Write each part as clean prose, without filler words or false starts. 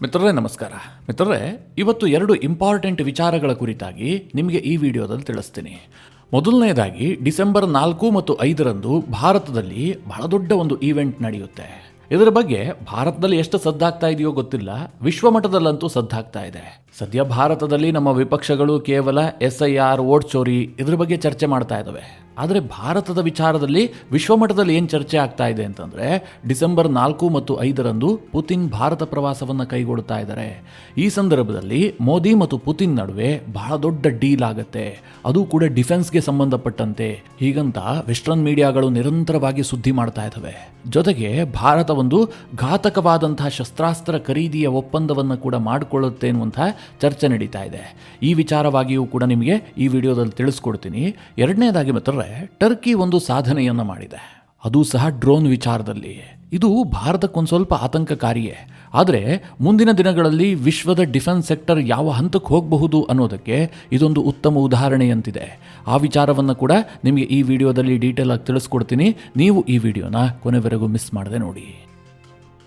ಮಿತ್ರರೇ ನಮಸ್ಕಾರ. ಮಿತ್ರರೇ, ಇವತ್ತು 2 ಇಂಪಾರ್ಟೆಂಟ್ ವಿಚಾರಗಳ ಕುರಿತಾಗಿ ನಿಮಗೆ ಈ ವಿಡಿಯೋದಲ್ಲಿ ತಿಳಿಸ್ತೀನಿ. ಮೊದಲನೇದಾಗಿ ಡಿಸೆಂಬರ್ 4 ಮತ್ತು 5ರಂದು ಭಾರತದಲ್ಲಿ ಬಹಳ ದೊಡ್ಡ ಒಂದು ಈವೆಂಟ್ ನಡೆಯುತ್ತೆ. ಇದರ ಬಗ್ಗೆ ಭಾರತದಲ್ಲಿ ಎಷ್ಟು ಸದ್ದಾಗ್ತಾ ಇದೆಯೋ ಗೊತ್ತಿಲ್ಲ, ವಿಶ್ವಮಟ್ಟದಲ್ಲಂತೂ ಸದ್ದಾಗ್ತಾ ಇದೆ. ಸದ್ಯ ಭಾರತದಲ್ಲಿ ನಮ್ಮ ವಿಪಕ್ಷಗಳು ಕೇವಲ SIR, ವೋಟ್ ಚೋರಿ ಇದ್ರ ಬಗ್ಗೆ ಚರ್ಚೆ ಮಾಡ್ತಾ ಇದ್ದಾವೆ. ಆದರೆ ಭಾರತದ ವಿಚಾರದಲ್ಲಿ ವಿಶ್ವಮಟ್ಟದಲ್ಲಿ ಏನು ಚರ್ಚೆ ಆಗ್ತಾ ಇದೆ ಅಂತಂದರೆ, ಡಿಸೆಂಬರ್ 4 ಮತ್ತು 5ರಂದು ಪುತಿನ್ ಭಾರತ ಪ್ರವಾಸವನ್ನು ಕೈಗೊಳ್ತಾ ಇದ್ದಾರೆ. ಈ ಸಂದರ್ಭದಲ್ಲಿ ಮೋದಿ ಮತ್ತು ಪುತಿನ್ ನಡುವೆ ಬಹಳ ದೊಡ್ಡ ಡೀಲ್ ಆಗುತ್ತೆ, ಅದು ಕೂಡ ಡಿಫೆನ್ಸ್ಗೆ ಸಂಬಂಧಪಟ್ಟಂತೆ. ಹೀಗಂತ ವೆಸ್ಟರ್ನ್ ಮೀಡಿಯಾಗಳು ನಿರಂತರವಾಗಿ ಸುದ್ದಿ ಮಾಡ್ತಾ ಇದ್ದಾವೆ. ಜೊತೆಗೆ ಭಾರತ ಒಂದು ಘಾತಕವಾದಂತಹ ಶಸ್ತ್ರಾಸ್ತ್ರ ಖರೀದಿಯ ಒಪ್ಪಂದವನ್ನು ಕೂಡ ಮಾಡಿಕೊಳ್ಳುತ್ತೆ ಎನ್ನುವಂತಹ ಚರ್ಚೆ ನಡೀತಾ ಇದೆ. ಈ ವಿಚಾರವಾಗಿಯೂ ಕೂಡ ನಿಮಗೆ ಈ ವಿಡಿಯೋದಲ್ಲಿ ತಿಳಿಸ್ಕೊಡ್ತೀನಿ. ಎರಡನೇದಾಗಿ ಮಿತ್ರರೇ, ಟರ್ಕಿ ಒಂದು ಸಾಧನೆಯನ್ನು ಮಾಡಿದೆ, ಅದು ಸಹ ಡ್ರೋನ್ ವಿಚಾರದಲ್ಲಿ. ಇದು ಭಾರತಕ್ಕೊಂದು ಸ್ವಲ್ಪ ಆತಂಕಕಾರಿಯೇ. ಆದರೆ ಮುಂದಿನ ದಿನಗಳಲ್ಲಿ ವಿಶ್ವದ ಡಿಫೆನ್ಸ್ ಸೆಕ್ಟರ್ ಯಾವ ಹಂತಕ್ಕೆ ಹೋಗಬಹುದು ಅನ್ನೋದಕ್ಕೆ ಇದೊಂದು ಉತ್ತಮ ಉದಾಹರಣೆಯಂತಿದೆ. ಆ ವಿಚಾರವನ್ನು ಕೂಡ ನಿಮಗೆ ಈ ವಿಡಿಯೋದಲ್ಲಿ ಡೀಟೇಲ್ ಆಗಿ ತಿಳಿಸ್ಕೊಡ್ತೀನಿ. ನೀವು ಈ ವಿಡಿಯೋನ ಕೊನೆವರೆಗೂ ಮಿಸ್ ಮಾಡದೆ ನೋಡಿ.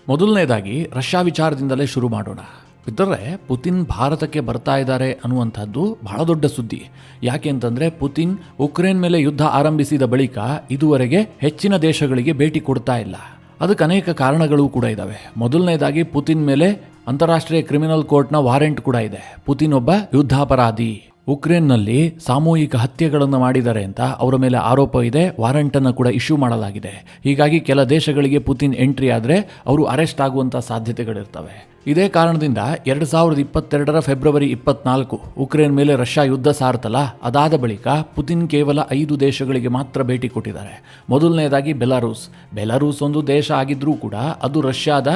ಮೊದಲನೇದಾಗಿ ರಷ್ಯಾ ವಿಚಾರದಿಂದಲೇ ಶುರು ಮಾಡೋಣ. ಮಿತ್ರರೇ, ಪುತಿನ್ ಭಾರತಕ್ಕೆ ಬರ್ತಾ ಇದ್ದಾರೆ ಅನ್ನುವಂಥದ್ದು ಬಹಳ ದೊಡ್ಡ ಸುದ್ದಿ. ಯಾಕೆ ಅಂತಂದರೆ, ಪುತಿನ್ ಉಕ್ರೇನ್ ಮೇಲೆ ಯುದ್ಧ ಆರಂಭಿಸಿದ ಬಳಿಕ ಇದುವರೆಗೆ ಹೆಚ್ಚಿನ ದೇಶಗಳಿಗೆ ಭೇಟಿ ಕೊಡ್ತಾ ಇಲ್ಲ. ಅದಕ್ಕೆ ಅನೇಕ ಕಾರಣಗಳು ಕೂಡ ಇದ್ದಾವೆ. ಮೊದಲನೇದಾಗಿ ಪುತಿನ್ ಮೇಲೆ ಅಂತಾರಾಷ್ಟ್ರೀಯ ಕ್ರಿಮಿನಲ್ ಕೋರ್ಟ್ನ ವಾರೆಂಟ್ ಕೂಡ ಇದೆ. ಪುತಿನ್ ಒಬ್ಬ ಯುದ್ಧಾಪರಾಧಿ. ಉಕ್ರೇನ್ನಲ್ಲಿ ಸಾಮೂಹಿಕ ಹತ್ಯೆಗಳನ್ನು ಮಾಡಿದ್ದಾರೆ ಅಂತ ಅವರ ಮೇಲೆ ಆರೋಪ ಇದೆ. ವಾರೆಂಟನ್ನು ಕೂಡ ಇಶ್ಯೂ ಮಾಡಲಾಗಿದೆ. ಹೀಗಾಗಿ ಕೆಲ ದೇಶಗಳಿಗೆ ಪುತಿನ್ ಎಂಟ್ರಿ ಆದರೆ ಅವರು ಅರೆಸ್ಟ್ ಆಗುವಂಥ ಸಾಧ್ಯತೆಗಳಿರ್ತವೆ. ಇದೇ ಕಾರಣದಿಂದ 2022 ಫೆಬ್ರವರಿ 24 ಉಕ್ರೇನ್ ಮೇಲೆ ರಷ್ಯಾ ಯುದ್ಧ ಸಾರ್ತಲ್ಲ, ಅದಾದ ಬಳಿಕ ಪುತಿನ್ ಕೇವಲ 5 ದೇಶಗಳಿಗೆ ಮಾತ್ರ ಭೇಟಿ ಕೊಟ್ಟಿದ್ದಾರೆ. ಮೊದಲನೇದಾಗಿ ಬೆಲಾರೂಸ್ ಒಂದು ದೇಶ ಆಗಿದ್ರೂ ಕೂಡ ಅದು ರಷ್ಯಾದ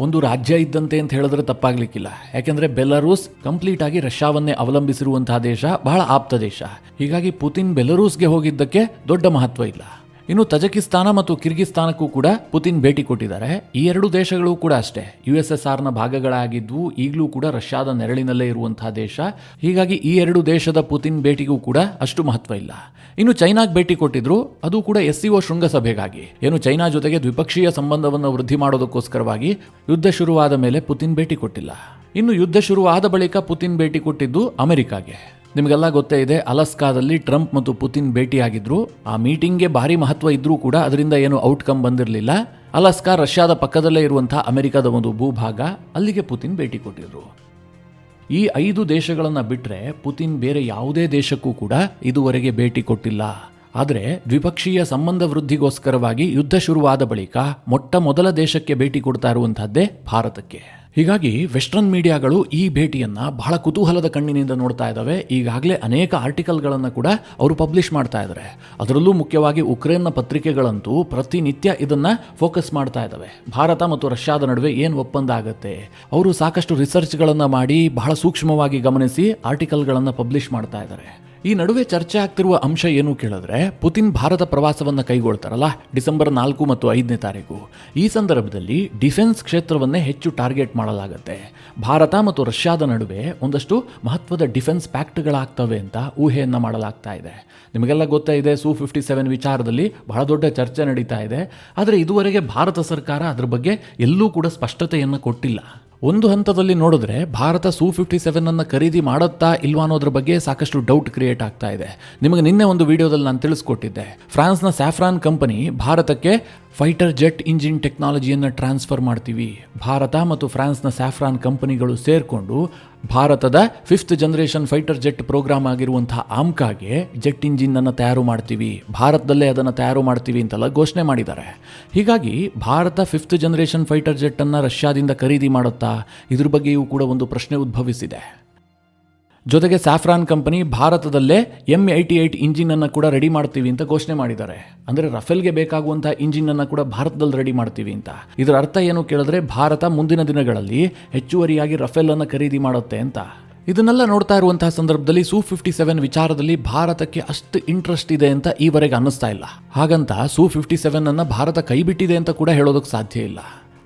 ಒಂದು ರಾಜ್ಯ ಇದ್ದಂತೆ ಅಂತ ಹೇಳಿದ್ರೆ ತಪ್ಪಾಗ್ಲಿಕ್ಕಿಲ್ಲ. ಯಾಕೆಂದರೆ ಬೆಲಾರೂಸ್ ಕಂಪ್ಲೀಟ್ ಆಗಿ ರಷ್ಯಾವನ್ನೇ ಅವಲಂಬಿಸಿರುವಂತಹ ದೇಶ, ಬಹಳ ಆಪ್ತ ದೇಶ. ಹೀಗಾಗಿ ಪುತಿನ್ ಬೆಲಾರೂಸ್ಗೆ ಹೋಗಿದ್ದಕ್ಕೆ ದೊಡ್ಡ ಮಹತ್ವ ಇಲ್ಲ. ಇನ್ನು ತಜಕಿಸ್ತಾನ ಮತ್ತು ಕಿರ್ಗಿಸ್ತಾನಕ್ಕೂ ಕೂಡ ಪುತಿನ್ ಭೇಟಿ ಕೊಟ್ಟಿದ್ದಾರೆ. ಈ 2 ದೇಶಗಳು ಕೂಡ ಅಷ್ಟೇ USSRನ ಭಾಗಗಳಾಗಿದ್ವು, ಈಗಲೂ ಕೂಡ ರಷ್ಯಾದ ನೆರಳಿನಲ್ಲೇ ಇರುವಂತಹ ದೇಶ. ಹೀಗಾಗಿ ಈ 2 ದೇಶದ ಪುತಿನ್ ಭೇಟಿಗೂ ಕೂಡ ಅಷ್ಟು ಮಹತ್ವ ಇಲ್ಲ. ಇನ್ನು ಚೈನಾಗೆ ಭೇಟಿ ಕೊಟ್ಟಿದ್ರು, ಅದು ಕೂಡ SCO ಶೃಂಗಸಭೆಗಾಗಿ. ಏನು ಚೈನಾ ಜೊತೆಗೆ ದ್ವಿಪಕ್ಷೀಯ ಸಂಬಂಧವನ್ನು ವೃದ್ಧಿ ಮಾಡೋದಕ್ಕೋಸ್ಕರವಾಗಿ. ಯುದ್ಧ ಶುರುವಾದ ಮೇಲೆ ಪುತಿನ್ ಭೇಟಿ ಕೊಟ್ಟಿಲ್ಲ. ಇನ್ನು ಯುದ್ಧ ಶುರುವಾದ ಬಳಿಕ ಪುತಿನ್ ಭೇಟಿ ಕೊಟ್ಟಿದ್ದು ಅಮೆರಿಕಾಗೆ. ನಿಮಗೆಲ್ಲ ಗೊತ್ತೇ ಇದೆ, ಅಲಸ್ಕಾದಲ್ಲಿ ಟ್ರಂಪ್ ಮತ್ತು ಪುತಿನ್ ಭೇಟಿಯಾಗಿದ್ರು. ಆ ಮೀಟಿಂಗ್ಗೆ ಭಾರಿ ಮಹತ್ವ ಇದ್ರೂ ಕೂಡ ಅದರಿಂದ ಏನು ಔಟ್ಕಮ್ ಬಂದಿರಲಿಲ್ಲ. ಅಲಸ್ಕಾ ರಷ್ಯಾದ ಪಕ್ಕದಲ್ಲೇ ಇರುವಂತಹ ಅಮೆರಿಕದ ಒಂದು ಭೂಭಾಗ, ಅಲ್ಲಿಗೆ ಪುತಿನ್ ಭೇಟಿ ಕೊಟ್ಟಿದ್ರು. ಈ 5 ದೇಶಗಳನ್ನು ಬಿಟ್ಟರೆ ಪುತಿನ್ ಬೇರೆ ಯಾವುದೇ ದೇಶಕ್ಕೂ ಕೂಡ ಇದುವರೆಗೆ ಭೇಟಿ ಕೊಟ್ಟಿಲ್ಲ. ಆದರೆ ದ್ವಿಪಕ್ಷೀಯ ಸಂಬಂಧ ವೃದ್ಧಿಗೋಸ್ಕರವಾಗಿ ಯುದ್ಧ ಶುರುವಾದ ಬಳಿಕ ಮೊಟ್ಟ ಮೊದಲ ದೇಶಕ್ಕೆ ಭೇಟಿ ಕೊಡ್ತಾ ಇರುವಂತಹದ್ದೇ ಭಾರತಕ್ಕೆ. ಹೀಗಾಗಿ ವೆಸ್ಟರ್ನ್ ಮೀಡಿಯಾಗಳು ಈ ಭೇಟಿಯನ್ನು ಬಹಳ ಕುತೂಹಲದ ಕಣ್ಣಿನಿಂದ ನೋಡ್ತಾ ಇದ್ದಾವೆ. ಈಗಾಗಲೇ ಅನೇಕ ಆರ್ಟಿಕಲ್ಗಳನ್ನು ಕೂಡ ಅವರು ಪಬ್ಲಿಷ್ ಮಾಡ್ತಾ ಇದ್ದಾರೆ. ಅದರಲ್ಲೂ ಮುಖ್ಯವಾಗಿ ಉಕ್ರೇನ್ನ ಪತ್ರಿಕೆಗಳಂತೂ ಪ್ರತಿನಿತ್ಯ ಇದನ್ನು ಫೋಕಸ್ ಮಾಡ್ತಾ ಇದ್ದಾವೆ. ಭಾರತ ಮತ್ತು ರಷ್ಯಾದ ನಡುವೆ ಏನು ಒಪ್ಪಂದ ಆಗುತ್ತೆ, ಅವರು ಸಾಕಷ್ಟು ರಿಸರ್ಚ್ಗಳನ್ನು ಮಾಡಿ ಬಹಳ ಸೂಕ್ಷ್ಮವಾಗಿ ಗಮನಿಸಿ ಆರ್ಟಿಕಲ್ಗಳನ್ನು ಪಬ್ಲಿಷ್ ಮಾಡ್ತಾ ಇದ್ದಾರೆ. ಈ ನಡುವೆ ಚರ್ಚೆ ಆಗ್ತಿರುವ ಅಂಶ ಏನು ಕೇಳಿದ್ರೆ, ಪುತಿನ್ ಭಾರತ ಪ್ರವಾಸವನ್ನು ಕೈಗೊಳ್ತಾರಲ್ಲ ಡಿಸೆಂಬರ್ 4 ಮತ್ತು 5ನೇ ತಾರೀಕು. ಈ ಸಂದರ್ಭದಲ್ಲಿ ಡಿಫೆನ್ಸ್ ಕ್ಷೇತ್ರವನ್ನೇ ಹೆಚ್ಚು ಟಾರ್ಗೆಟ್ ಮಾಡಲಾಗುತ್ತೆ. ಭಾರತ ಮತ್ತು ರಷ್ಯಾದ ನಡುವೆ ಒಂದಷ್ಟು ಮಹತ್ವದ ಡಿಫೆನ್ಸ್ ಪ್ಯಾಕ್ಟ್ಗಳಾಗ್ತವೆ ಅಂತ ಊಹೆಯನ್ನು ಮಾಡಲಾಗ್ತಾ ಇದೆ. ನಿಮಗೆಲ್ಲ ಗೊತ್ತೇ ಇದೆ, Su-57 ವಿಚಾರದಲ್ಲಿ ಬಹಳ ದೊಡ್ಡ ಚರ್ಚೆ ನಡೀತಾ ಇದೆ. ಆದರೆ ಇದುವರೆಗೆ ಭಾರತ ಸರ್ಕಾರ ಅದರ ಬಗ್ಗೆ ಎಲ್ಲೂ ಕೂಡ ಸ್ಪಷ್ಟತೆಯನ್ನು ಕೊಟ್ಟಿಲ್ಲ. ಒಂದು ಹಂತದಲ್ಲಿ ನೋಡಿದ್ರೆ ಭಾರತ Su-57 ಖರೀದಿ ಮಾಡುತ್ತಾ ಇಲ್ವಾ ಅನ್ನೋದ್ರ ಬಗ್ಗೆ ಸಾಕಷ್ಟು ಡೌಟ್ ಕ್ರಿಯೇಟ್ ಆಗ್ತಾ ಇದೆ. ನಿಮಗೆ ನಿನ್ನೆ ಒಂದು ವಿಡಿಯೋದಲ್ಲಿ ನಾನು ತಿಳಿಸ್ಕೊಟ್ಟಿದ್ದೆ, ಫ್ರಾನ್ಸ್ನ ಸ್ಯಾಫ್ರಾನ್ ಕಂಪನಿ ಭಾರತಕ್ಕೆ ಫೈಟರ್ ಜೆಟ್ ಇಂಜಿನ್ ಟೆಕ್ನಾಲಜಿಯನ್ನು ಟ್ರಾನ್ಸ್ಫರ್ ಮಾಡ್ತೀವಿ. ಭಾರತ ಮತ್ತು ಫ್ರಾನ್ಸ್ನ ಸ್ಯಾಫ್ರಾನ್ ಕಂಪನಿಗಳು ಸೇರಿಕೊಂಡು ಭಾರತದ 5th generation fighter jet program ಆಗಿರುವಂತಹ ಆಮ್ಕಾಗೆ ಜೆಟ್ ಇಂಜಿನನ್ನು ತಯಾರು ಮಾಡ್ತೀವಿ, ಭಾರತದಲ್ಲೇ ಅದನ್ನು ತಯಾರು ಮಾಡ್ತೀವಿ ಅಂತೆಲ್ಲ ಘೋಷಣೆ ಮಾಡಿದ್ದಾರೆ. ಹೀಗಾಗಿ ಭಾರತ 5th ಜನರೇಷನ್ ಫೈಟರ್ ಜೆಟ್ಟನ್ನು ರಷ್ಯಾದಿಂದ ಖರೀದಿ ಮಾಡುತ್ತಾ, ಇದ್ರ ಬಗ್ಗೆಯೂ ಕೂಡ ಒಂದು ಪ್ರಶ್ನೆ ಉದ್ಭವಿಸಿದೆ. ಜೊತೆಗೆ ಸ್ಯಾಫ್ರಾನ್ ಕಂಪನಿ ಭಾರತದಲ್ಲೇ M88 ಇಂಜಿನನ್ನು ಕೂಡ ರೆಡಿ ಮಾಡ್ತೀವಿ ಅಂತ ಘೋಷಣೆ ಮಾಡಿದ್ದಾರೆ. ಅಂದರೆ ರಫೇಲ್ಗೆ ಬೇಕಾಗುವಂಥ ಇಂಜಿನನ್ನು ಕೂಡ ಭಾರತದಲ್ಲಿ ರೆಡಿ ಮಾಡ್ತೀವಿ ಅಂತ. ಇದರ ಅರ್ಥ ಏನು ಕೇಳಿದ್ರೆ, ಭಾರತ ಮುಂದಿನ ದಿನಗಳಲ್ಲಿ ಹೆಚ್ಚುವರಿಯಾಗಿ ರಫೇಲನ್ನು ಖರೀದಿ ಮಾಡುತ್ತೆ ಅಂತ. ಇದನ್ನೆಲ್ಲ ನೋಡ್ತಾ ಇರುವಂತಹ ಸಂದರ್ಭದಲ್ಲಿ Su-57 ವಿಚಾರದಲ್ಲಿ ಭಾರತಕ್ಕೆ ಅಷ್ಟು ಇಂಟ್ರೆಸ್ಟ್ ಇದೆ ಅಂತ ಈವರೆಗೆ ಅನ್ನಿಸ್ತಾ ಇಲ್ಲ. ಹಾಗಂತ Su-57 ಭಾರತ ಕೈಬಿಟ್ಟಿದೆ ಅಂತ ಕೂಡ ಹೇಳೋದಕ್ಕೆ ಸಾಧ್ಯ ಇಲ್ಲ.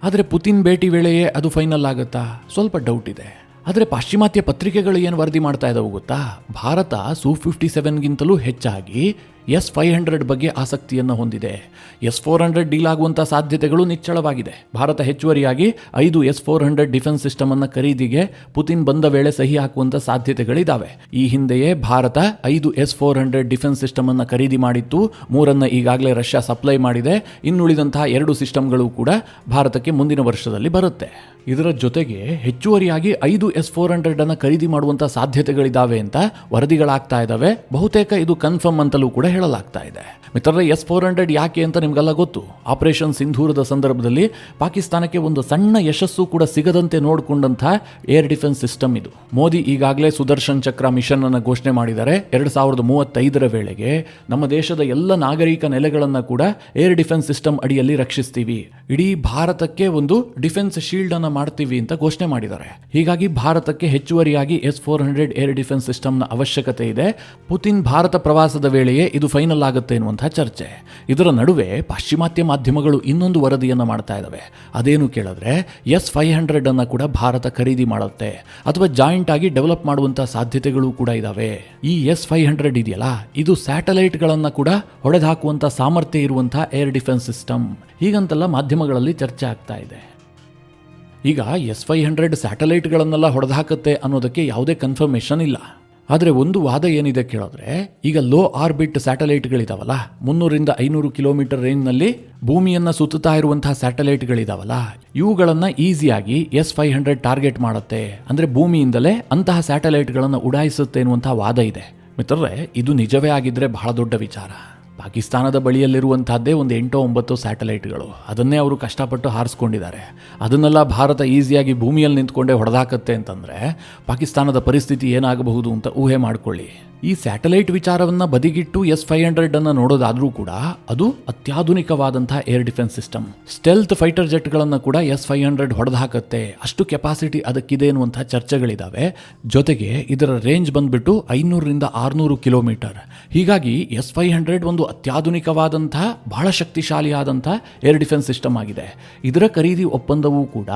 ಆದರೆ ಪುತಿನ್ ಭೇಟಿ ವೇಳೆಯೇ ಅದು ಫೈನಲ್ ಆಗುತ್ತಾ, ಸ್ವಲ್ಪ ಡೌಟ್ ಇದೆ. ಆದರೆ ಪಾಶ್ಚಿಮಾತ್ಯ ಪತ್ರಿಕೆಗಳು ಏನು ವರದಿ ಮಾಡ್ತಾ ಇದ್ದಾವೆ ಗೊತ್ತಾ, ಭಾರತ Su-57ಗಿಂತಲೂ ಹೆಚ್ಚಾಗಿ S-500 ಬಗ್ಗೆ ಆಸಕ್ತಿಯನ್ನು ಹೊಂದಿದೆ. S-400 ಡೀಲ್ ಆಗುವಂಥ ಸಾಧ್ಯತೆಗಳು ನಿಚ್ಚಳವಾಗಿದೆ. ಭಾರತ ಹೆಚ್ಚುವರಿಯಾಗಿ 5 S-400 ಡಿಫೆನ್ಸ್ ಸಿಸ್ಟಮ್ ಅನ್ನು ಖರೀದಿಗೆ ಪುತಿನ್ ಬಂದ ವೇಳೆ ಸಹಿ ಹಾಕುವಂಥ ಸಾಧ್ಯತೆಗಳಿದ್ದಾವೆ. ಈ ಹಿಂದೆಯೇ ಭಾರತ 5 S-400 ಡಿಫೆನ್ಸ್ ಸಿಸ್ಟಮ್ ಅನ್ನು ಖರೀದಿ ಮಾಡಿತ್ತು. 3 ಈಗಾಗಲೇ ರಷ್ಯಾ ಸಪ್ಲೈ ಮಾಡಿದೆ. ಇನ್ನುಳಿದಂತಹ 2 ಸಿಸ್ಟಮ್ಗಳು ಕೂಡ ಭಾರತಕ್ಕೆ ಮುಂದಿನ ವರ್ಷದಲ್ಲಿ ಬರುತ್ತೆ. ಇದರ ಜೊತೆಗೆ ಹೆಚ್ಚುವರಿಯಾಗಿ 5 S-400 ಅನ್ನು ಖರೀದಿ ಮಾಡುವಂಥ ಸಾಧ್ಯತೆಗಳಿದ್ದಾವೆ ಅಂತ ವರದಿಗಳಾಗ್ತಾ ಇದ್ದಾವೆ. ಬಹುತೇಕ ಇದು ಕನ್ಫರ್ಮ್ ಅಂತಲೂ ಕೂಡ ಹೇಳಲಾಗ್ತಾ ಇದೆ. ಮಿತ್ರರೇ, S-400 ಯಾಕೆ ಅಂತ ನಿಮಗೆಲ್ಲ ಗೊತ್ತು. ಆಪರೇಷನ್ ಸಿಂಧೂರದ ಸಂದರ್ಭದಲ್ಲಿ ಪಾಕಿಸ್ತಾನಕ್ಕೆ ಒಂದು ಸಣ್ಣ ಯಶಸ್ಸು ಕೂಡ ಸಿಗದಂತೆ ನೋಡಿಕೊಂಡಂಥ ಏರ್ ಡಿಫೆನ್ಸ್ ಸಿಸ್ಟಮ್ ಇದು. ಮೋದಿ ಈಗಾಗಲೇ ಸುದರ್ಶನ್ ಚಕ್ರ ಮಿಷನ್ ಅನ್ನು ಘೋಷಣೆ ಮಾಡಿದ್ದಾರೆ. 2035 ವೇಳೆಗೆ ನಮ್ಮ ದೇಶದ ಎಲ್ಲ ನಾಗರಿಕ ನೆಲೆಗಳನ್ನು ಕೂಡ ಏರ್ ಡಿಫೆನ್ಸ್ ಸಿಸ್ಟಮ್ ಅಡಿಯಲ್ಲಿ ರಕ್ಷಿಸ್ತೀವಿ, ಇಡೀ ಭಾರತಕ್ಕೆ ಒಂದು ಡಿಫೆನ್ಸ್ ಶೀಲ್ಡ್ ಅನ್ನು ಮಾಡ್ತೀವಿ ಅಂತ ಘೋಷಣೆ ಮಾಡಿದ್ದಾರೆ. ಹೀಗಾಗಿ ಭಾರತಕ್ಕೆ ಹೆಚ್ಚುವರಿಯಾಗಿ S-400 ಏರ್ ಡಿಫೆನ್ಸ್ ಸಿಸ್ಟಮ್ನ ಅವಶ್ಯಕತೆ ಇದೆ. ಪುತಿನ್ ಭಾರತ ಪ್ರವಾಸದ ವೇಳೆಯೇ ಇದು ಫೈನಲ್ ಆಗುತ್ತೆ ಎನ್ನುವಂಥ ಚರ್ಚೆ. ಇದರ ನಡುವೆ ಪಾಶ್ಚಿಮಾತ್ಯ ಮಾಧ್ಯಮಗಳು ಇನ್ನೊಂದು ವರದಿಯನ್ನು ಮಾಡ್ತಾ ಇದ್ದಾವೆ. ಅದೇನು ಕೇಳಿದ್ರೆ S-500 ಅನ್ನು ಕೂಡ ಭಾರತ ಖರೀದಿ ಮಾಡುತ್ತೆ ಅಥವಾ ಜಾಯಿಂಟ್ ಆಗಿ ಡೆವಲಪ್ ಮಾಡುವಂಥ ಸಾಧ್ಯತೆಗಳು ಕೂಡ ಇದ್ದಾವೆ. ಈ S-500 ಇದೆಯಲ್ಲ, ಇದು ಸ್ಯಾಟಲೈಟ್ಗಳನ್ನು ಕೂಡ ಹೊಡೆದಾಕುವಂಥ ಸಾಮರ್ಥ್ಯ ಇರುವಂಥ ಏರ್ ಡಿಫೆನ್ಸ್ ಸಿಸ್ಟಮ್, ಹೀಗಂತೆಲ್ಲ ಮಾಧ್ಯಮಗಳಲ್ಲಿ ಚರ್ಚೆ ಆಗ್ತಾ ಇದೆ. ಈಗ S-500 ಸ್ಯಾಟಲೈಟ್ಗಳನ್ನೆಲ್ಲ ಹೊಡೆದಾಕತ್ತೆ ಅನ್ನೋದಕ್ಕೆ ಯಾವುದೇ ಕನ್ಫರ್ಮೇಷನ್ ಇಲ್ಲ. ಆದರೆ ಒಂದು ವಾದ ಏನಿದೆ ಕೇಳಿದ್ರೆ, ಈಗ ಲೋ ಆರ್ಬಿಟ್ ಸ್ಯಾಟಲೈಟ್ಗಳಿದಾವಲ್ಲ, 300ರಿಂದ 500 ಕಿಲೋಮೀಟರ್ ರೇಂಜ್ನಲ್ಲಿ ಭೂಮಿಯನ್ನು ಸುತ್ತುತ್ತಾ ಇರುವಂತಹ ಸ್ಯಾಟಲೈಟ್ಗಳಿದಾವಲ್ಲ, ಇವುಗಳನ್ನು ಈಸಿಯಾಗಿ S-500 ಟಾರ್ಗೆಟ್ ಮಾಡುತ್ತೆ. ಅಂದರೆ ಭೂಮಿಯಿಂದಲೇ ಅಂತಹ ಸ್ಯಾಟಲೈಟ್ಗಳನ್ನು ಉಡಾಯಿಸುತ್ತೆ ಎನ್ನುವಂಥ ವಾದ ಇದೆ. ಮಿತ್ರರೇ, ಇದು ನಿಜವೇ ಆಗಿದ್ರೆ ಬಹಳ ದೊಡ್ಡ ವಿಚಾರ. ಪಾಕಿಸ್ತಾನದ ಬಳಿಯಲ್ಲಿರುವಂತಹದ್ದೇ ಒಂದು 8-9 ಸ್ಯಾಟಲೈಟ್ಗಳು, ಅದನ್ನೇ ಅವರು ಕಷ್ಟಪಟ್ಟು ಹಾರಿಸ್ಕೊಂಡಿದ್ದಾರೆ. ಅದನ್ನೆಲ್ಲ ಭಾರತ ಈಸಿಯಾಗಿ ಭೂಮಿಯಲ್ಲಿ ನಿಂತ್ಕೊಂಡೇ ಹೊಡೆದಾಕತ್ತೆ ಅಂತಂದರೆ ಪಾಕಿಸ್ತಾನದ ಪರಿಸ್ಥಿತಿ ಏನಾಗಬಹುದು ಅಂತ ಊಹೆ ಮಾಡಿಕೊಳ್ಳಿ. ಈ ಸ್ಯಾಟಲೈಟ್ ವಿಚಾರವನ್ನು ಬದಿಗಿಟ್ಟು S-500 ಅನ್ನು ನೋಡೋದಾದರೂ ಕೂಡ ಅದು ಅತ್ಯಾಧುನಿಕವಾದಂತಹ air defence system. Stealth fighter ಜೆಟ್ಗಳನ್ನು ಕೂಡ S-500 ಹೊಡೆದು ಹಾಕತ್ತೆ, ಅಷ್ಟು ಕೆಪಾಸಿಟಿ ಅದಕ್ಕಿದೆ ಎನ್ನುವಂಥ ಚರ್ಚೆಗಳಿದ್ದಾವೆ. ಜೊತೆಗೆ ಇದರ ರೇಂಜ್ ಬಂದ್ಬಿಟ್ಟು 500ರಿಂದ 600 ಕಿಲೋಮೀಟರ್. ಹೀಗಾಗಿ S-500 ಒಂದು ಅತ್ಯಾಧುನಿಕವಾದಂತಹ ಬಹಳ ಶಕ್ತಿಶಾಲಿಯಾದಂಥ ಏರ್ ಡಿಫೆನ್ಸ್ ಸಿಸ್ಟಮ್ ಆಗಿದೆ. ಇದರ ಖರೀದಿ ಒಪ್ಪಂದವೂ ಕೂಡ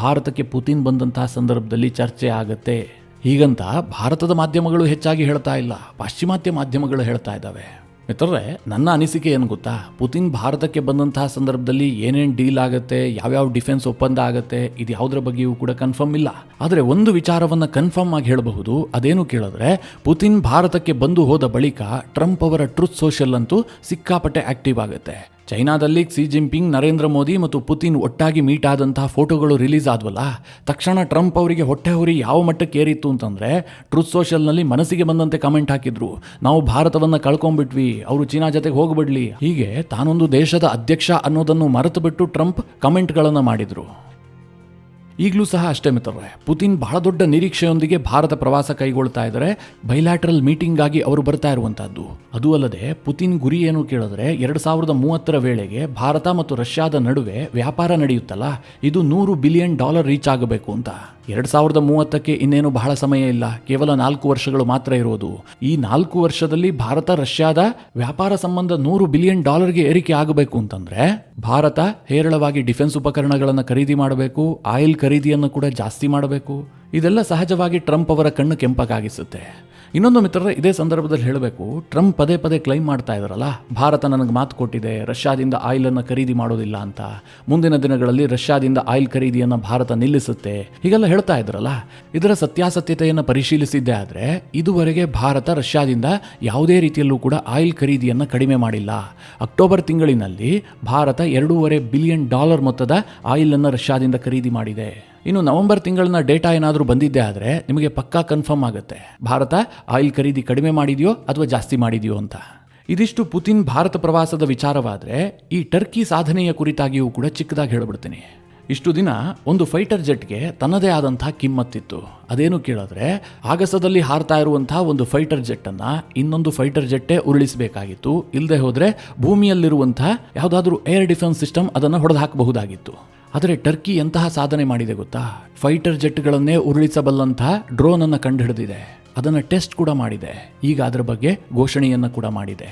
ಭಾರತಕ್ಕೆ ಪುತಿನ್ ಬಂದಂತಹ ಸಂದರ್ಭದಲ್ಲಿ ಚರ್ಚೆ ಆಗುತ್ತೆ. ಹೀಗಂತ ಭಾರತದ ಮಾಧ್ಯಮಗಳು ಹೆಚ್ಚಾಗಿ ಹೇಳ್ತಾ ಇಲ್ಲ, ಪಾಶ್ಚಿಮಾತ್ಯ ಮಾಧ್ಯಮಗಳು ಹೇಳ್ತಾ ಇದ್ದಾವೆ. ಮಿತ್ರರೇ, ನನ್ನ ಅನಿಸಿಕೆ ಏನು ಗೊತ್ತಾ, ಪುತಿನ್ ಭಾರತಕ್ಕೆ ಬಂದಂತಹ ಸಂದರ್ಭದಲ್ಲಿ ಏನೇನು ಡೀಲ್ ಆಗುತ್ತೆ, ಯಾವ್ಯಾವ ಡಿಫೆನ್ಸ್ ಒಪ್ಪಂದ ಆಗುತ್ತೆ, ಇದು ಯಾವುದರ ಬಗ್ಗೆಯೂ ಕೂಡ ಕನ್ಫರ್ಮ್ ಇಲ್ಲ. ಆದರೆ ಒಂದು ವಿಚಾರವನ್ನು ಕನ್ಫರ್ಮ್ ಆಗಿ ಹೇಳಬಹುದು. ಅದೇನು ಕೇಳಿದ್ರೆ, ಪುತಿನ್ ಭಾರತಕ್ಕೆ ಬಂದು ಹೋದ ಬಳಿಕ ಟ್ರಂಪ್ ಅವರ ಟ್ರೂತ್ ಸೋಷಿಯಲ್ ಅಂತೂ ಸಿಕ್ಕಾಪಟ್ಟೆ ಆಕ್ಟಿವ್ ಆಗುತ್ತೆ. ಚೈನಾದಲ್ಲಿ ಕ್ಸಿ ಜಿನ್ಪಿಂಗ್, ನರೇಂದ್ರ ಮೋದಿ ಮತ್ತು ಪುತಿನ್ ಒಟ್ಟಾಗಿ ಮೀಟ್ ಆದಂತಹ ಫೋಟೋಗಳು ರಿಲೀಸ್ ಆದ್ವಲ್ಲ, ತಕ್ಷಣ ಟ್ರಂಪ್ ಅವರಿಗೆ ಹೊಟ್ಟೆ ಹೊರಿ ಯಾವ ಮಟ್ಟಕ್ಕೆ ಏರಿತ್ತು ಅಂತಂದರೆ, ಟ್ರೂತ್ ಸೋಷಿಯಲ್ನಲ್ಲಿ ಮನಸ್ಸಿಗೆ ಬಂದಂತೆ ಕಮೆಂಟ್ ಹಾಕಿದ್ರು, ನಾವು ಭಾರತವನ್ನು ಕಳ್ಕೊಂಡ್ಬಿಟ್ವಿ, ಅವರು ಚೀನಾ ಜೊತೆಗೆ ಹೋಗ್ಬಿಡ್ಲಿ, ಹೀಗೆ ತಾನೊಂದು ದೇಶದ ಅಧ್ಯಕ್ಷ ಅನ್ನೋದನ್ನು ಮರೆತು ಬಿಟ್ಟು ಟ್ರಂಪ್ ಕಮೆಂಟ್ಗಳನ್ನು ಮಾಡಿದರು. ಈಗಲೂ ಸಹ ಅಷ್ಟೇ ಮಿತ್ರರೇ, ಪುತಿನ್ ಬಹಳ ದೊಡ್ಡ ನಿರೀಕ್ಷೆಯೊಂದಿಗೆ ಭಾರತ ಪ್ರವಾಸ ಕೈಗೊಳ್ತಾ ಇದ್ದಾರೆ. ಬೈಲ್ಯಾಟ್ರಲ್ ಮೀಟಿಂಗ್ ಆಗಿ ಅವರು ಬರ್ತಾ ಇರುವಂತಹದ್ದು. ಅದೂ ಅಲ್ಲದೆ ಪುತಿನ್ ಗುರಿ ಏನು ಕೇಳಿದ್ರೆ, 2030 ವೇಳೆಗೆ ಭಾರತ ಮತ್ತು ರಷ್ಯಾದ ನಡುವೆ ವ್ಯಾಪಾರ ನಡೆಯುತ್ತಲ್ಲ, ಇದು $100 ಬಿಲಿಯನ್ ರೀಚ್ ಆಗಬೇಕು ಅಂತ. 2030ಕ್ಕೆ ಇನ್ನೇನು ಬಹಳ ಸಮಯ ಇಲ್ಲ, ಕೇವಲ 4 ವರ್ಷಗಳು ಮಾತ್ರ ಇರೋದು. ಈ 4 ವರ್ಷದಲ್ಲಿ ಭಾರತ ರಷ್ಯಾದ ವ್ಯಾಪಾರ ಸಂಬಂಧ $100 ಬಿಲಿಯನ್ ಏರಿಕೆ ಆಗಬೇಕು ಅಂತಂದ್ರೆ ಭಾರತ ಹೇರಳವಾಗಿ ಡಿಫೆನ್ಸ್ ಉಪಕರಣಗಳನ್ನು ಖರೀದಿ ಮಾಡಬೇಕು, ಆಯಿಲ್ ಖರೀದಿಯನ್ನು ಕೂಡ ಜಾಸ್ತಿ ಮಾಡಬೇಕು. ಇದೆಲ್ಲ ಸಹಜವಾಗಿ ಟ್ರಂಪ್ ಅವರ ಕಣ್ಣು ಕೆಂಪಗಾಗಿಸುತ್ತೆ. ಇನ್ನೊಂದು ಮಿತ್ರರೇ, ಇದೇ ಸಂದರ್ಭದಲ್ಲಿ ಹೇಳಬೇಕು, ಟ್ರಂಪ್ ಪದೇ ಪದೇ ಕ್ಲೈಮ್ ಮಾಡ್ತಾ ಇದ್ದಾರಲ್ಲ, ಭಾರತ ನನಗೆ ಮಾತು ಕೊಟ್ಟಿದೆ ರಷ್ಯಾದಿಂದ ಆಯಿಲನ್ನು ಖರೀದಿ ಮಾಡೋದಿಲ್ಲ ಅಂತ, ಮುಂದಿನ ದಿನಗಳಲ್ಲಿ ರಷ್ಯಾದಿಂದ ಆಯಿಲ್ ಖರೀದಿಯನ್ನು ಭಾರತ ನಿಲ್ಲಿಸುತ್ತೆ, ಹೀಗೆಲ್ಲ ಹೇಳ್ತಾ ಇದ್ರಲ್ಲ. ಇದರ ಸತ್ಯಾಸತ್ಯತೆಯನ್ನು ಪರಿಶೀಲಿಸಿದ್ದೇ ಆದರೆ ಇದುವರೆಗೆ ಭಾರತ ರಷ್ಯಾದಿಂದ ಯಾವುದೇ ರೀತಿಯಲ್ಲೂ ಕೂಡ ಆಯಿಲ್ ಖರೀದಿಯನ್ನು ಕಡಿಮೆ ಮಾಡಿಲ್ಲ. ಅಕ್ಟೋಬರ್ ತಿಂಗಳಿನಲ್ಲಿ ಭಾರತ $2.5 ಬಿಲಿಯನ್ ಮೊತ್ತದ ಆಯಿಲನ್ನು ರಷ್ಯಾದಿಂದ ಖರೀದಿ ಮಾಡಿದೆ. ಇನ್ನು ನವೆಂಬರ್ ತಿಂಗಳಿನ ಡೇಟಾ ಏನಾದರೂ ಬಂದಿದ್ದೇ ಆದರೆ ನಿಮಗೆ ಪಕ್ಕಾ ಕನ್ಫರ್ಮ್ ಆಗುತ್ತೆ, ಭಾರತ ಆಯಿಲ್ ಖರೀದಿ ಕಡಿಮೆ ಮಾಡಿದೆಯೋ ಅಥವಾ ಜಾಸ್ತಿ ಮಾಡಿದೆಯೋ ಅಂತ. ಇದಿಷ್ಟು ಪುತಿನ್ ಭಾರತ ಪ್ರವಾಸದ ವಿಚಾರವಾದರೆ, ಈ ಟರ್ಕಿ ಸಾಧನೆಯ ಕುರಿತಾಗಿಯೂ ಕೂಡ ಚಿಕ್ಕದಾಗಿ ಹೇಳಿಬಿಡ್ತೀನಿ. ಇಷ್ಟು ದಿನ ಒಂದು ಫೈಟರ್ ಜೆಟ್ಗೆ ತನ್ನದೇ ಆದಂತಹ ಕಿಮ್ಮತ್ತಿತ್ತು. ಅದೇನು ಕೇಳಿದ್ರೆ, ಆಗಸದಲ್ಲಿ ಹಾರ್ತಾ ಇರುವಂತಹ ಒಂದು ಫೈಟರ್ ಜೆಟ್ಟನ್ನು ಇನ್ನೊಂದು ಫೈಟರ್ ಜೆಟ್ಟೇ ಉರುಳಿಸಬೇಕಾಗಿತ್ತು. ಇಲ್ಲದೆ ಹೋದರೆ ಭೂಮಿಯಲ್ಲಿರುವಂತಹ ಯಾವುದಾದ್ರೂ ಏರ್ ಡಿಫೆನ್ಸ್ ಸಿಸ್ಟಮ್ ಅದನ್ನು ಹೊಡೆದು ಹಾಕಬಹುದಾಗಿತ್ತು. ಆದರೆ ಟರ್ಕಿ ಎಂತಹ ಸಾಧನೆ ಮಾಡಿದೆ ಗೊತ್ತಾ, ಫೈಟರ್ ಜೆಟ್ಗಳನ್ನೇ ಉರುಳಿಸಬಲ್ಲಂತಹ ಡ್ರೋನ್ ಅನ್ನು ಕಂಡುಹಿಡಿದಿದೆ, ಅದನ್ನು ಟೆಸ್ಟ್ ಕೂಡ ಮಾಡಿದೆ, ಈಗ ಅದರ ಬಗ್ಗೆ ಘೋಷಣೆಯನ್ನು ಕೂಡ ಮಾಡಿದೆ.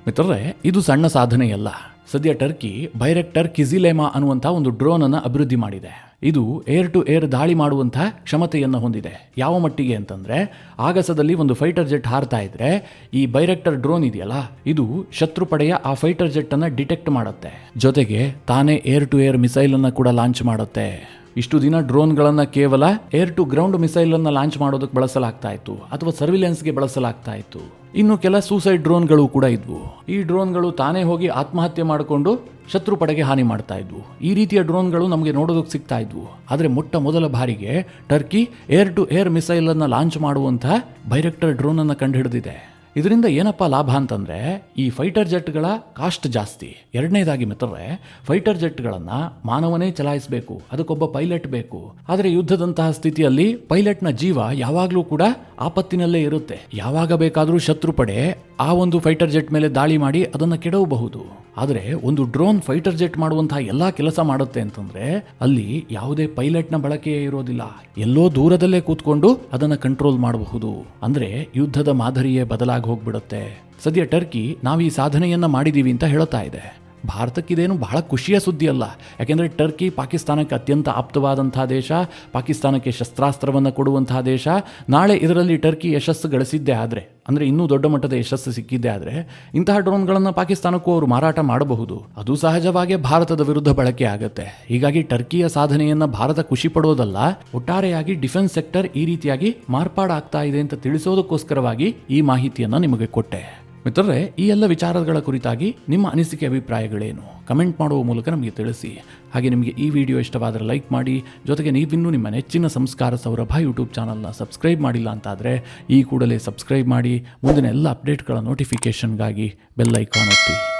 ಮಿತ್ರರೇ, ಇದು ಸಣ್ಣ ಸಾಧನೆಯಲ್ಲ. ಸದ್ಯ ಟರ್ಕಿ ಬೈರೆಕ್ಟರ್ ಕಿಜಿಲೇಮಾ ಅನ್ನುವಂಥ ಒಂದು ಡ್ರೋನ್ ಅನ್ನು ಅಭಿವೃದ್ಧಿ ಮಾಡಿದೆ. ಇದು ಏರ್ ಟು ಏರ್ ದಾಳಿ ಮಾಡುವಂತಹ ಕ್ಷಮತೆಯನ್ನು ಹೊಂದಿದೆ. ಯಾವ ಮಟ್ಟಿಗೆ ಅಂತಂದ್ರೆ, ಆಗಸದಲ್ಲಿ ಒಂದು ಫೈಟರ್ ಜೆಟ್ ಹಾರ್ತಾ ಇದ್ರೆ ಈ ಬೈರೆಕ್ಟರ್ ಡ್ರೋನ್ ಇದೆಯಲ್ಲ, ಇದು ಶತ್ರು ಪಡೆಯ ಆ ಫೈಟರ್ ಜೆಟ್ ಅನ್ನ ಡಿಟೆಕ್ಟ್ ಮಾಡುತ್ತೆ. ಜೊತೆಗೆ ತಾನೇ ಏರ್ ಟು ಏರ್ ಮಿಸೈಲ್ ಅನ್ನ ಕೂಡ ಲಾಂಚ್ ಮಾಡುತ್ತೆ. ಇಷ್ಟು ದಿನ ಡ್ರೋನ್ಗಳನ್ನು ಕೇವಲ ಏರ್ ಟು ಗ್ರೌಂಡ್ ಮಿಸೈಲ್ ಅನ್ನು ಲಾಂಚ್ ಮಾಡೋದಕ್ಕೆ ಬಳಸಲಾಗ್ತಾ ಇತ್ತು ಅಥವಾ ಸರ್ವಿಲೆನ್ಸ್ಗೆ ಬಳಸಲಾಗ್ತಾ ಇತ್ತು. ಇನ್ನು ಕೆಲ ಸೂಸೈಡ್ ಡ್ರೋನ್ಗಳು ಕೂಡ ಇದ್ವು. ಈ ಡ್ರೋನ್ಗಳು ತಾನೇ ಹೋಗಿ ಆತ್ಮಹತ್ಯೆ ಮಾಡಿಕೊಂಡು ಶತ್ರು ಪಡೆಗೆ ಹಾನಿ ಮಾಡ್ತಾ ಇದ್ವು. ಈ ರೀತಿಯ ಡ್ರೋನ್ಗಳು ನಮಗೆ ನೋಡೋದಕ್ಕೆ ಸಿಗ್ತಾ ಇದ್ವು. ಆದರೆ ಮೊಟ್ಟ ಮೊದಲ ಬಾರಿಗೆ Turkey air to air missile ಅನ್ನು ಲಾಂಚ್ ಮಾಡುವಂತಹ ಬೈರೆಕ್ಟರ್ ಡ್ರೋನ್ ಅನ್ನು ಕಂಡುಹಿಡಿದಿದೆ. ಇದರಿಂದ ಏನಪ್ಪ ಲಾಭ ಅಂತಂದ್ರೆ, ಈ ಫೈಟರ್ ಜೆಟ್ಗಳ ಕಾಸ್ಟ್ ಜಾಸ್ತಿ. ಎರಡನೇದಾಗಿ ಮಿತ್ರರೇ, ಫೈಟರ್ ಜೆಟ್ಗಳನ್ನು ಮಾನವನೇ ಚಲಾಯಿಸಬೇಕು, ಅದಕ್ಕೊಬ್ಬ ಪೈಲಟ್ ಬೇಕು. ಆದರೆ ಯುದ್ಧದಂತಹ ಸ್ಥಿತಿಯಲ್ಲಿ ಪೈಲಟ್ನ ಜೀವ ಯಾವಾಗಲೂ ಕೂಡ ಆಪತ್ತಿನಲ್ಲೇ ಇರುತ್ತೆ. ಯಾವಾಗ ಬೇಕಾದರೂ ಶತ್ರು ಪಡೆ ಆ ಒಂದು ಫೈಟರ್ ಜೆಟ್ ಮೇಲೆ ದಾಳಿ ಮಾಡಿ ಅದನ್ನು ಕೆಡವಬಹುದು. ಆದರೆ ಒಂದು ಡ್ರೋನ್ ಫೈಟರ್ ಜೆಟ್ ಮಾಡುವಂತಹ ಎಲ್ಲಾ ಕೆಲಸ ಮಾಡುತ್ತೆ ಅಂತಂದ್ರೆ ಅಲ್ಲಿ ಯಾವುದೇ ಪೈಲಟ್ನ ಬಳಕೆಯೇ ಇರೋದಿಲ್ಲ. ಎಲ್ಲೋ ದೂರದಲ್ಲೇ ಕೂತ್ಕೊಂಡು ಅದನ್ನ ಕಂಟ್ರೋಲ್ ಮಾಡಬಹುದು. ಅಂದ್ರೆ ಯುದ್ಧದ ಮಾದರಿಯೇ ಬದಲಾಗಿ ಹೋಗ್ಬಿಡುತ್ತೆ. ಸದ್ಯ ಟರ್ಕಿ ನಾವು ಈ ಸಾಧನೆಯನ್ನ ಮಾಡಿದೀವಿ ಅಂತ ಹೇಳ್ತಾ ಇದೆ. ಭಾರತಕ್ಕಿದೇನು ಬಹಳ ಖುಷಿಯ ಸುದ್ದಿ ಅಲ್ಲ. ಯಾಕೆಂದರೆ ಟರ್ಕಿ ಪಾಕಿಸ್ತಾನಕ್ಕೆ ಅತ್ಯಂತ ಆಪ್ತವಾದಂತಹ ದೇಶ, ಪಾಕಿಸ್ತಾನಕ್ಕೆ ಶಸ್ತ್ರಾಸ್ತ್ರವನ್ನು ಕೊಡುವಂತಹ ದೇಶ. ನಾಳೆ ಇದರಲ್ಲಿ ಟರ್ಕಿ ಯಶಸ್ಸು ಗಳಿಸಿದ್ದೇ ಆದರೆ, ಅಂದರೆ ಇನ್ನೂ ದೊಡ್ಡ ಮಟ್ಟದ ಯಶಸ್ಸು ಸಿಕ್ಕಿದ್ದೇ ಆದರೆ, ಇಂತಹ ಡ್ರೋನ್ಗಳನ್ನು ಪಾಕಿಸ್ತಾನಕ್ಕೂ ಅವರು ಮಾರಾಟ ಮಾಡಬಹುದು. ಅದು ಸಹಜವಾಗಿ ಭಾರತದ ವಿರುದ್ಧ ಬಳಕೆ ಆಗುತ್ತೆ. ಹೀಗಾಗಿ ಟರ್ಕಿಯ ಸಾಧನೆಯನ್ನು ಭಾರತ ಖುಷಿ ಪಡೋದಲ್ಲ, ಒಟ್ಟಾರೆಯಾಗಿ ಡಿಫೆನ್ಸ್ ಸೆಕ್ಟರ್ ಈ ರೀತಿಯಾಗಿ ಮಾರ್ಪಾಡಾಗ್ತಾ ಇದೆ ಅಂತ ತಿಳಿಸೋದಕ್ಕೋಸ್ಕರವಾಗಿ ಈ ಮಾಹಿತಿಯನ್ನು ನಿಮಗೆ ಕೊಟ್ಟೆ. ಮಿತ್ರರೇ, ಈ ಎಲ್ಲ ವಿಚಾರಗಳ ಕುರಿತಾಗಿ ನಿಮ್ಮ ಅನಿಸಿಕೆ ಅಭಿಪ್ರಾಯಗಳೇನು? ಕಮೆಂಟ್ ಮಾಡುವ ಮೂಲಕ ನಮಗೆ ತಿಳಿಸಿ. ಹಾಗೆ ನಿಮಗೆ ಈ ವಿಡಿಯೋ ಇಷ್ಟವಾದರೆ ಲೈಕ್ ಮಾಡಿ. ಜೊತೆಗೆ ನೀವಿನ್ನೂ ನಿಮ್ಮ ನೆಚ್ಚಿನ ಸಂಸ್ಕಾರ ಸೌರಭ ಯೂಟ್ಯೂಬ್ ಚಾನಲ್ನ ಸಬ್ಸ್ಕ್ರೈಬ್ ಮಾಡಿಲ್ಲ ಅಂತಾದರೆ ಈ ಕೂಡಲೇ ಸಬ್ಸ್ಕ್ರೈಬ್ ಮಾಡಿ. ಮುಂದಿನ ಎಲ್ಲ ಅಪ್ಡೇಟ್ಗಳ ನೋಟಿಫಿಕೇಷನ್ಗಾಗಿ ಬೆಲ್ ಐಕಾನ್ ಒತ್ತಿ.